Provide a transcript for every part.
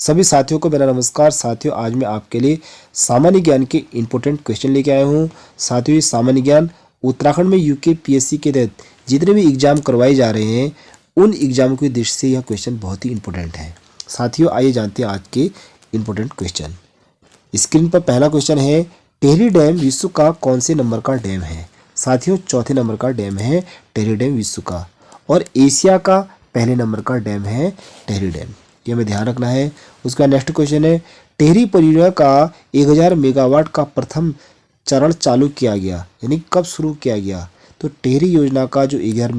सभी साथियों को मेरा नमस्कार। साथियों, आज मैं आपके लिए सामान्य ज्ञान के इंपॉर्टेंट क्वेश्चन लेके आया हूँ। साथियों, ये सामान्य ज्ञान उत्तराखंड में यूके पीएससी के तहत जितने भी एग्जाम करवाए जा रहे हैं उन एग्जाम की दृष्टि से यह क्वेश्चन बहुत ही इंपॉर्टेंट है। साथियों, आइए जानते हैं आज के इंपॉर्टेंट क्वेश्चन। स्क्रीन पर पहला क्वेश्चन है, टिहरी डैम विश्व का कौन से नंबर का डैम है? साथियों, चौथे नंबर का डैम है टिहरी डैम विश्व का, और एशिया का पहले नंबर का डैम है टिहरी डैम। ये हमें ध्यान रखना है। उसका नेक्स्ट क्वेश्चन है, टिहरी परियोजना का 1000 मेगावाट का प्रथम चरण चालू किया गया, यानी कब शुरू किया गया? तो टिहरी योजना का जो 1000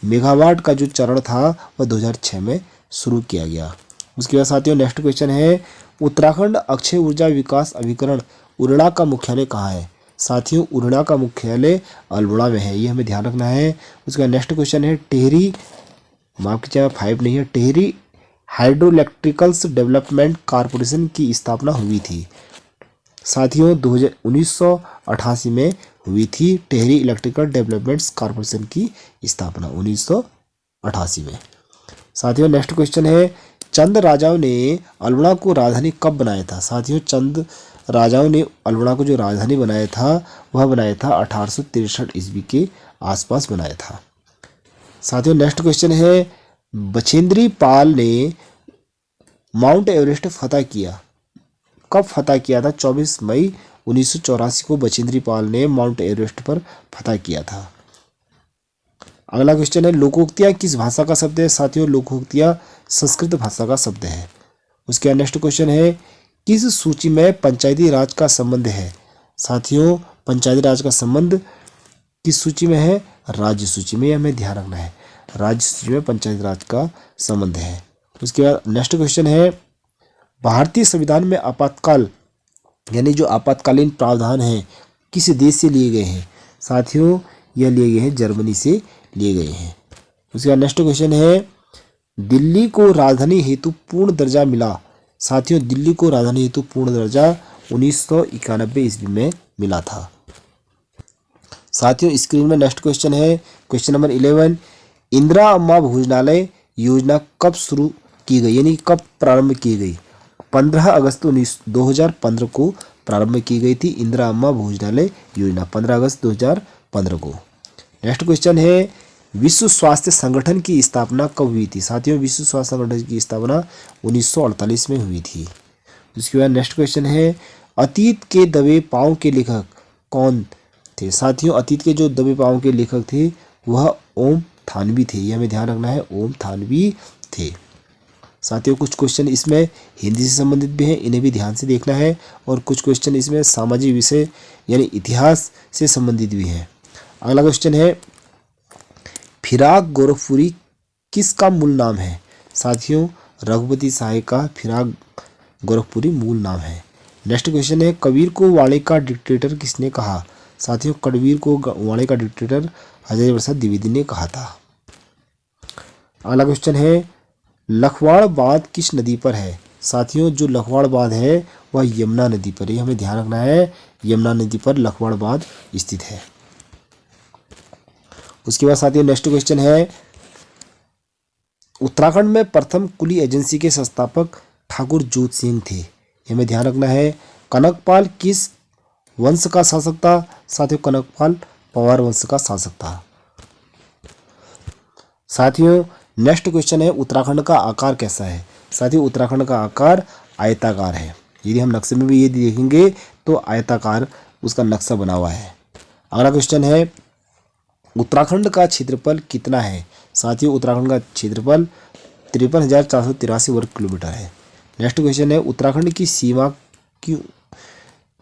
मेगावाट का जो चरण था वह 2006 में शुरू किया गया। उसके बाद साथियों नेक्स्ट क्वेश्चन है, उत्तराखंड अक्षय ऊर्जा विकास अभिकरण उरड़ा का मुख्यालय कहाँ है? साथियों, उरड़ा का मुख्यालय अल्मोड़ा में है, ये हमें ध्यान रखना है। उसका नेक्स्ट क्वेश्चन है, टिहरी माफ कीजिएगा 5 नहीं है, टिहरी हाइड्रोइलेक्ट्रिकल्स डेवलपमेंट कॉरपोरेशन की स्थापना हुई थी। साथियों, 1988 में हुई थी टिहरी इलेक्ट्रिकल डेवलपमेंट्स कॉरपोरेशन की स्थापना 1988 में। साथियों नेक्स्ट क्वेश्चन है, चंद राजाओं ने अल्मोड़ा को राजधानी कब बनाया था? साथियों, चंद राजाओं ने अल्मोड़ा को जो राजधानी बनाया था वह बनाया था 1863 ईस्वी के आसपास बनाया था। साथियों नेक्स्ट क्वेश्चन है, बछेंद्री पाल ने माउंट एवरेस्ट फतह किया, कब फतह किया था? 24 मई 1984 को बछेंद्री पाल ने माउंट एवरेस्ट पर फतह किया था। अगला क्वेश्चन है, लोकोक्तियाँ किस भाषा का शब्द है? साथियों, लोकोक्तियाँ संस्कृत भाषा का शब्द है। उसके बाद नेक्स्ट क्वेश्चन है, किस सूची में पंचायती राज का संबंध है? साथियों, पंचायती राज का संबंध किस सूची में है? राज्य सूची में, हमें ध्यान रखना है। राज्य सूची में पंचायती राज का संबंध है। उसके बाद नेक्स्ट क्वेश्चन है, भारतीय संविधान में आपातकाल यानी जो आपातकालीन प्रावधान है किस देश से लिए गए हैं? साथियों, यह लिए गए हैं जर्मनी से लिए गए हैं। उसके बाद नेक्स्ट क्वेश्चन है, दिल्ली को राजधानी हेतु पूर्ण दर्जा मिला। साथियों, दिल्ली को राजधानी हेतु पूर्ण दर्जा 1991 ईस्वी में मिला था। साथियों, स्क्रीन में नेक्स्ट क्वेश्चन है, क्वेश्चन नंबर 11, इंदिरा अम्मा भोजनालय योजना कब शुरू की गई, यानी कब प्रारंभ की गई? 15 अगस्त 2015 को प्रारंभ की गई थी इंदिरा अम्मा भोजनालय योजना, 15 अगस्त 2015 को। नेक्स्ट क्वेश्चन है, विश्व स्वास्थ्य संगठन की स्थापना कब हुई थी? साथियों, विश्व स्वास्थ्य संगठन की स्थापना 1948 में हुई थी। उसके बाद नेक्स्ट क्वेश्चन है, अतीत के दबे पाँव के लेखक कौन थे? साथियों, अतीत के जो दबे पाँव के लेखक थे वह ओम थानवी थे, यह हमें ध्यान रखना है, ओम थानवी थे। साथियों, कुछ क्वेश्चन इसमें हिंदी से संबंधित भी हैं, इन्हें भी ध्यान से देखना है, और कुछ क्वेश्चन इसमें सामाजिक विषय यानी इतिहास से संबंधित भी हैं। अगला क्वेश्चन है, फिराक गोरखपुरी किसका मूल नाम है? साथियों, रघुपति साय का फिराक गोरखपुरी मूल नाम है। नेक्स्ट क्वेश्चन है, कबीर को वाणे का डिक्टेटर किसने कहा? साथियों, कबीर को वाणे का डिक्टेटर हजारी प्रसाद द्विवेदी ने कहा था। अगला क्वेश्चन है, लखवाड़ बांध किस नदी पर है? साथियों, जो लखवाड़ बांध है वह यमुना नदी पर है, हमें ध्यान रखना है, यमुना नदी पर लखवाड़ बांध स्थित है। उसके बाद साथियों नेक्स्ट क्वेश्चन है, उत्तराखंड में प्रथम कुली एजेंसी के संस्थापक ठाकुर जोत सिंह थे, हमें ध्यान रखना है। कनकपाल किस वंश का शासक था? साथियों, कनकपाल पवार वंश का शासक था। साथियों नेक्स्ट क्वेश्चन है, उत्तराखंड का आकार कैसा है? साथियों, उत्तराखंड का आकार आयताकार है, यदि हम नक्शे में भी ये देखेंगे तो आयताकार उसका नक्शा बना हुआ है। अगला क्वेश्चन है, उत्तराखंड का क्षेत्रफल कितना है? साथियों, उत्तराखंड का क्षेत्रफल 53,483 वर्ग किलोमीटर है। नेक्स्ट क्वेश्चन है, उत्तराखंड की सीमा की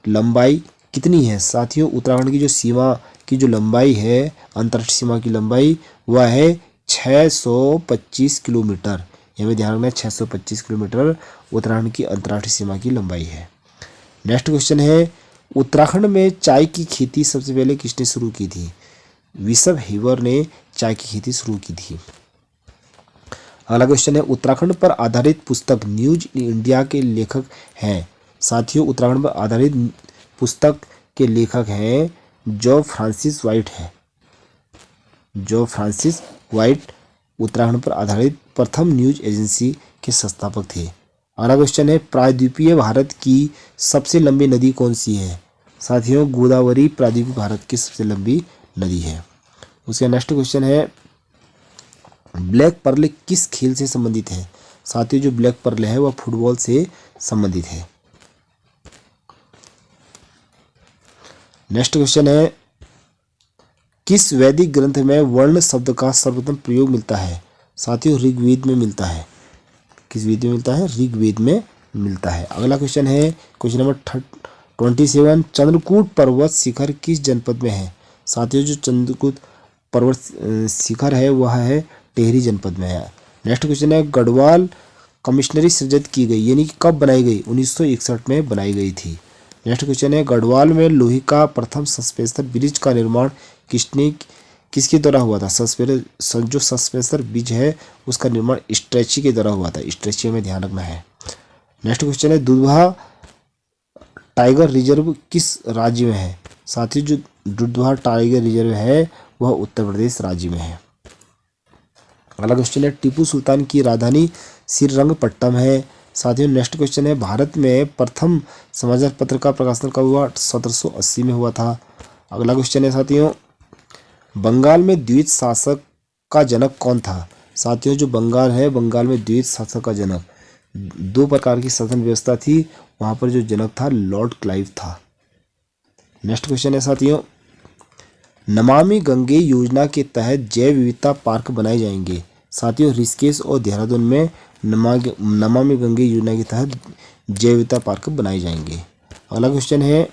लंबाई कितनी है? साथियों, उत्तराखंड की जो सीमा की जो लंबाई है, अंतर्राष्ट्रीय सीमा की लंबाई, वह है 625 किलोमीटर, हमें ध्यान रखना है, 625 किलोमीटर उत्तराखंड की अंतर्राष्ट्रीय सीमा की लंबाई है। नेक्स्ट क्वेश्चन है, उत्तराखंड में चाय की खेती सबसे पहले किसने शुरू की थी? विशव हेबर ने चाय की खेती शुरू की थी। अगला क्वेश्चन है, उत्तराखंड पर आधारित पुस्तक न्यूज इन इंडिया के लेखक हैं? साथियों, उत्तराखंड पर आधारित पुस्तक के लेखक हैं जो फ्रांसिस वाइट है। जो फ्रांसिस वाइट उत्तराखंड पर आधारित प्रथम न्यूज एजेंसी के संस्थापक थे। अगला क्वेश्चन है प्रायद्वीपीय भारत की सबसे लंबी नदी कौन सी है? साथियों गोदावरी प्रायद्वीपीय भारत की सबसे लंबी नदी है। उसका नेक्स्ट क्वेश्चन है ब्लैक पर्ल किस खेल से संबंधित है? साथियों जो ब्लैक पर्ल है वह फुटबॉल से संबंधित है। नेक्स्ट क्वेश्चन है किस वैदिक ग्रंथ में वर्ण शब्द का सर्वप्रथम प्रयोग मिलता है? साथियों ऋग्वेद में मिलता है। किस वेद में मिलता है? ऋग्वेद में मिलता है। अगला क्वेश्चन है क्वेश्चन नंबर 27 चंद्रकूट पर्वत शिखर किस जनपद में है? साथियों जो चंद्रकूट पर्वत शिखर है वह है टिहरी जनपद में है। नेक्स्ट क्वेश्चन है गढ़वाल कमिश्नरी सृजित की गई यानी कि कब बनाई गई? 1961 में बनाई गई थी। नेक्स्ट क्वेश्चन है गढ़वाल में लोहे का प्रथम सस्पेंसर ब्रिज का निर्माण किसके द्वारा हुआ था? जो सस्पेंसर ब्रिज है उसका निर्माण स्ट्रेची के द्वारा हुआ था। स्ट्रेची में ध्यान रखना है। नेक्स्ट क्वेश्चन है दुधवा टाइगर रिजर्व किस राज्य में है? साथियों जो दुधवा टाइगर रिजर्व है वह उत्तर प्रदेश राज्य में है। अगला क्वेश्चन है टीपू सुल्तान की राजधानी श्रीरंगपट्टनम है। साथियों नेक्स्ट क्वेश्चन है भारत में प्रथम समाचार पत्र का प्रकाशन कब हुआ? 1780 में हुआ था। अगला क्वेश्चन है साथियों बंगाल में द्विज शासक का जनक कौन था? साथियों जो बंगाल है बंगाल में द्विज शासक का जनक दो प्रकार की शासन व्यवस्था थी, वहां पर जो जनक था लॉर्ड क्लाइव था। नेक्स्ट क्वेश्चन है साथियों नमामि गंगे योजना के तहत जैव विविधता पार्क बनाए जाएंगे। साथियों ऋषिकेश और देहरादून में नमामि गंगे योजना के तहत जैव विविधता पार्क बनाए जाएंगे। अगला क्वेश्चन है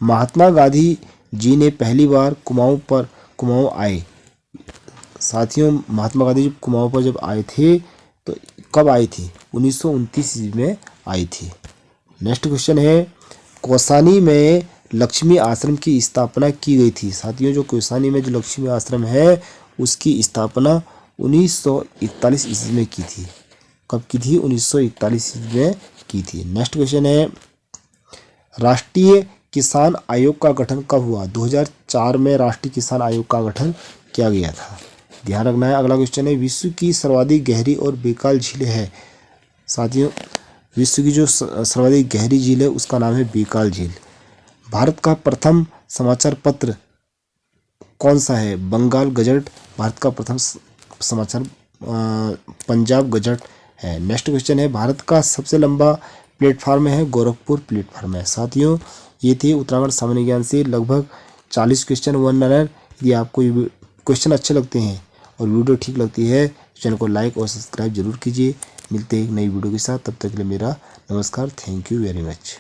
महात्मा गांधी जी ने पहली बार कुमाऊं आए। साथियों महात्मा गांधी जी कुमाऊं पर जब आए थे तो कब आई थी? 1929 में आई थी। नेक्स्ट क्वेश्चन है कौसानी में लक्ष्मी आश्रम की स्थापना की गई थी। साथियों जो कौसानी में जो लक्ष्मी आश्रम है उसकी स्थापना 1941 ईस्वी में की थी। कब की थी? 1941 ईस्वी में की थी। नेक्स्ट क्वेश्चन है राष्ट्रीय किसान आयोग का गठन कब हुआ? 2004 में राष्ट्रीय किसान आयोग का गठन किया गया था। ध्यान रखना है। अगला क्वेश्चन है विश्व की सर्वाधिक गहरी और बेकाल झील है। साथियों विश्व की जो सर्वाधिक गहरी झील है उसका नाम है बेकाल झील। भारत का प्रथम समाचार पत्र कौन सा है? बंगाल गजट। भारत का प्रथम समाचार पंजाब गजट है। नेक्स्ट क्वेश्चन है भारत का सबसे लंबा प्लेटफार्म है गोरखपुर प्लेटफार्म है। साथियों ये थे उत्तराखंड सामान्य ज्ञान से लगभग 40 क्वेश्चन 1 लाइनर। यदि आपको ये क्वेश्चन अच्छे लगते हैं और वीडियो ठीक लगती है चैनल को लाइक और सब्सक्राइब जरूर कीजिए। मिलते हैं एक नई वीडियो के साथ, तब तक के लिए मेरा नमस्कार। Thank you very much.